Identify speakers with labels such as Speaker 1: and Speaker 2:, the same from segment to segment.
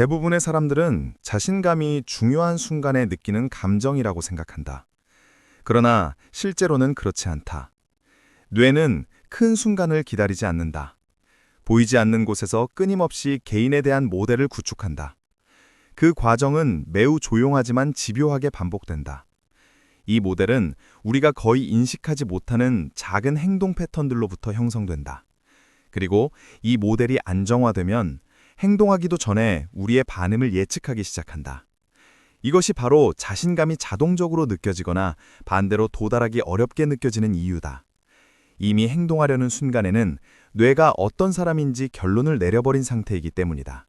Speaker 1: 대부분의 사람들은 자신감이 중요한 순간에 느끼는 감정이라고 생각한다. 그러나 실제로는 그렇지 않다. 뇌는 큰 순간을 기다리지 않는다. 보이지 않는 곳에서 끊임없이 개인에 대한 모델을 구축한다. 그 과정은 매우 조용하지만 집요하게 반복된다. 이 모델은 우리가 거의 인식하지 못하는 작은 행동 패턴들로부터 형성된다. 그리고 이 모델이 안정화되면 행동하기도 전에 우리의 반응을 예측하기 시작한다. 이것이 바로 자신감이 자동적으로 느껴지거나 반대로 도달하기 어렵게 느껴지는 이유다. 이미 행동하려는 순간에는 뇌가 어떤 사람인지 결론을 내려버린 상태이기 때문이다.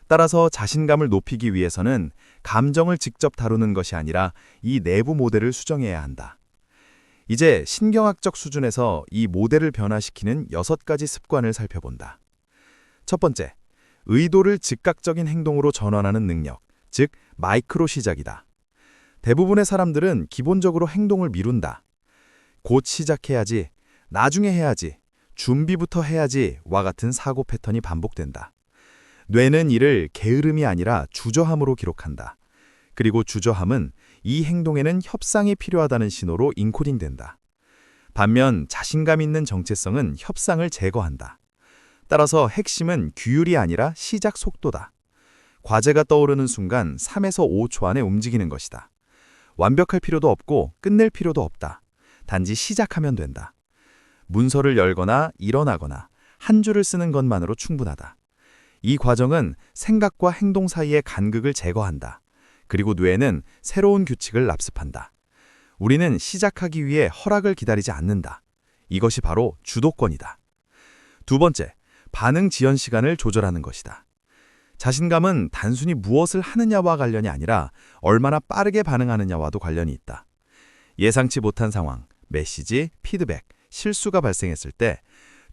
Speaker 1: 따라서 자신감을 높이기 위해서는 감정을 직접 다루는 것이 아니라 이 내부 모델을 수정해야 한다. 이제 신경학적 수준에서 이 모델을 변화시키는 6가지 습관을 살펴본다. 첫 번째, 의도를 즉각적인 행동으로 전환하는 능력, 즉 마이크로 시작이다. 대부분의 사람들은 기본적으로 행동을 미룬다. 곧 시작해야지, 나중에 해야지, 준비부터 해야지와 같은 사고 패턴이 반복된다. 뇌는 이를 게으름이 아니라 주저함으로 기록한다. 그리고 주저함은 이 행동에는 협상이 필요하다는 신호로 인코딩된다. 반면 자신감 있는 정체성은 협상을 제거한다. 따라서 핵심은 규율이 아니라 시작 속도다. 과제가 떠오르는 순간 3에서 5초 안에 움직이는 것이다. 완벽할 필요도 없고 끝낼 필요도 없다. 단지 시작하면 된다. 문서를 열거나 일어나거나 한 줄을 쓰는 것만으로 충분하다. 이 과정은 생각과 행동 사이의 간극을 제거한다. 그리고 뇌는 새로운 규칙을 납습한다. 우리는 시작하기 위해 허락을 기다리지 않는다. 이것이 바로 주도권이다. 두 번째, 반응 지연 시간을 조절하는 것이다. 자신감은 단순히 무엇을 하느냐와 관련이 아니라 얼마나 빠르게 반응하느냐와도 관련이 있다. 예상치 못한 상황, 메시지, 피드백, 실수가 발생했을 때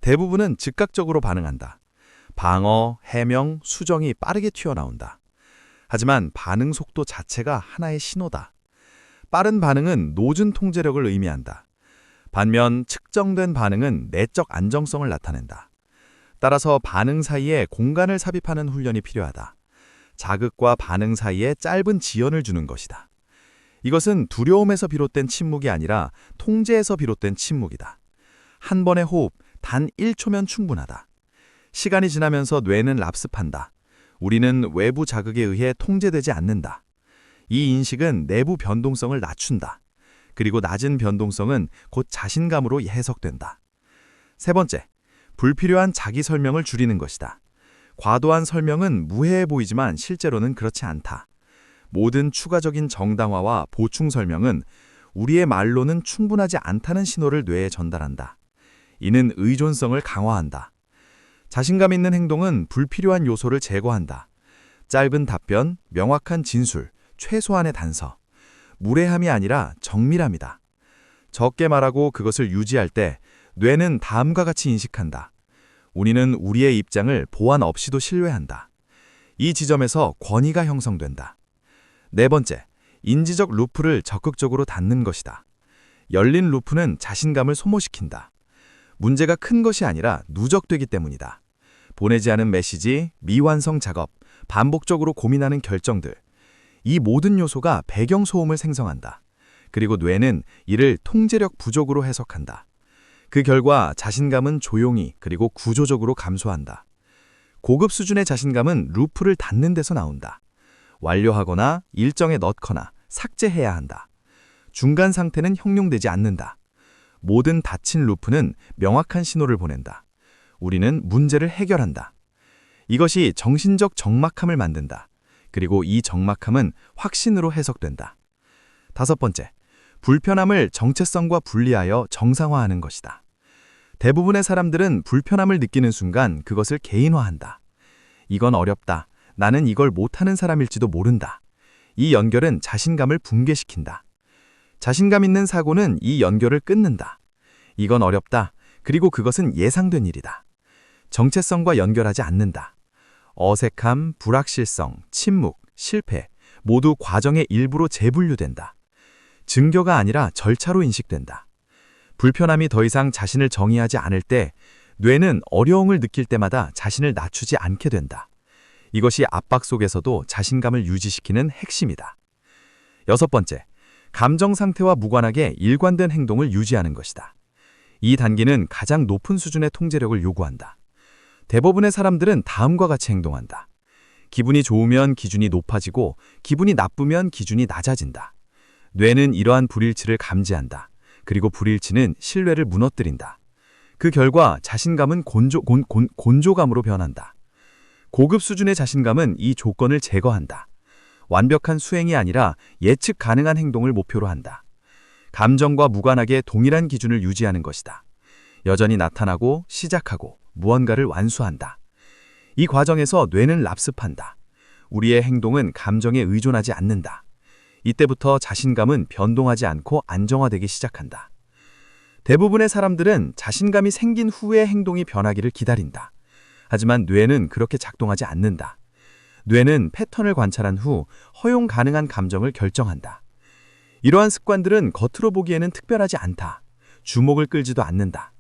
Speaker 1: 대부분은 즉각적으로 반응한다. 방어, 해명, 수정이 빠르게 튀어나온다. 하지만 반응 속도 자체가 하나의 신호다. 빠른 반응은 노준 통제력을 의미한다. 반면 측정된 반응은 내적 안정성을 나타낸다. 따라서 반응 사이에 공간을 삽입하는 훈련이 필요하다. 자극과 반응 사이에 짧은 지연을 주는 것이다. 이것은 두려움에서 비롯된 침묵이 아니라 통제에서 비롯된 침묵이다. 한 번의 호흡, 단 1초면 충분하다. 시간이 지나면서 뇌는 납습한다. 우리는 외부 자극에 의해 통제되지 않는다. 이 인식은 내부 변동성을 낮춘다. 그리고 낮은 변동성은 곧 자신감으로 해석된다. 세 번째, 불필요한 자기 설명을 줄이는 것이다. 과도한 설명은 무해해 보이지만 실제로는 그렇지 않다. 모든 추가적인 정당화와 보충 설명은 우리의 말로는 충분하지 않다는 신호를 뇌에 전달한다. 이는 의존성을 강화한다. 자신감 있는 행동은 불필요한 요소를 제거한다. 짧은 답변, 명확한 진술, 최소한의 단서. 무례함이 아니라 정밀함이다. 적게 말하고 그것을 유지할 때 뇌는 다음과 같이 인식한다. 우리는 우리의 입장을 보완 없이도 신뢰한다. 이 지점에서 권위가 형성된다. 네 번째, 인지적 루프를 적극적으로 닫는 것이다. 열린 루프는 자신감을 소모시킨다. 문제가 큰 것이 아니라 누적되기 때문이다. 보내지 않은 메시지, 미완성 작업, 반복적으로 고민하는 결정들. 이 모든 요소가 배경소음을 생성한다. 그리고 뇌는 이를 통제력 부족으로 해석한다. 그 결과 자신감은 조용히 그리고 구조적으로 감소한다. 고급 수준의 자신감은 루프를 닫는 데서 나온다. 완료하거나 일정에 넣거나 삭제해야 한다. 중간 상태는 형용되지 않는다. 모든 닫힌 루프는 명확한 신호를 보낸다. 우리는 문제를 해결한다. 이것이 정신적 적막함을 만든다. 그리고 이 적막함은 확신으로 해석된다. 다섯 번째, 불편함을 정체성과 분리하여 정상화하는 것이다. 대부분의 사람들은 불편함을 느끼는 순간 그것을 개인화한다. 이건 어렵다. 나는 이걸 못하는 사람일지도 모른다. 이 연결은 자신감을 붕괴시킨다. 자신감 있는 사고는 이 연결을 끊는다. 이건 어렵다. 그리고 그것은 예상된 일이다. 정체성과 연결하지 않는다. 어색함, 불확실성, 침묵, 실패 모두 과정의 일부로 재분류된다. 증거가 아니라 절차로 인식된다. 불편함이 더 이상 자신을 정의하지 않을 때 뇌는 어려움을 느낄 때마다 자신을 낮추지 않게 된다. 이것이 압박 속에서도 자신감을 유지시키는 핵심이다. 6번째, 감정 상태와 무관하게 일관된 행동을 유지하는 것이다. 이 단계는 가장 높은 수준의 통제력을 요구한다. 대부분의 사람들은 다음과 같이 행동한다. 기분이 좋으면 기준이 높아지고 기분이 나쁘면 기준이 낮아진다. 뇌는 이러한 불일치를 감지한다. 그리고 불일치는 신뢰를 무너뜨린다. 그 결과 자신감은 곤조감으로 변한다. 고급 수준의 자신감은 이 조건을 제거한다. 완벽한 수행이 아니라 예측 가능한 행동을 목표로 한다. 감정과 무관하게 동일한 기준을 유지하는 것이다. 여전히 나타나고 시작하고 무언가를 완수한다. 이 과정에서 뇌는 납습한다. 우리의 행동은 감정에 의존하지 않는다. 이때부터 자신감은 변동하지 않고 안정화되기 시작한다. 대부분의 사람들은 자신감이 생긴 후에 행동이 변하기를 기다린다. 하지만 뇌는 그렇게 작동하지 않는다. 뇌는 패턴을 관찰한 후 허용 가능한 감정을 결정한다. 이러한 습관들은 겉으로 보기에는 특별하지 않다. 주목을 끌지도 않는다.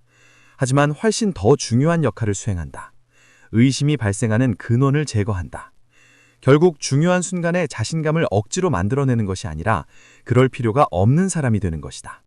Speaker 1: 하지만 훨씬 더 중요한 역할을 수행한다. 의심이 발생하는 근원을 제거한다. 결국 중요한 순간에 자신감을 억지로 만들어내는 것이 아니라 그럴 필요가 없는 사람이 되는 것이다.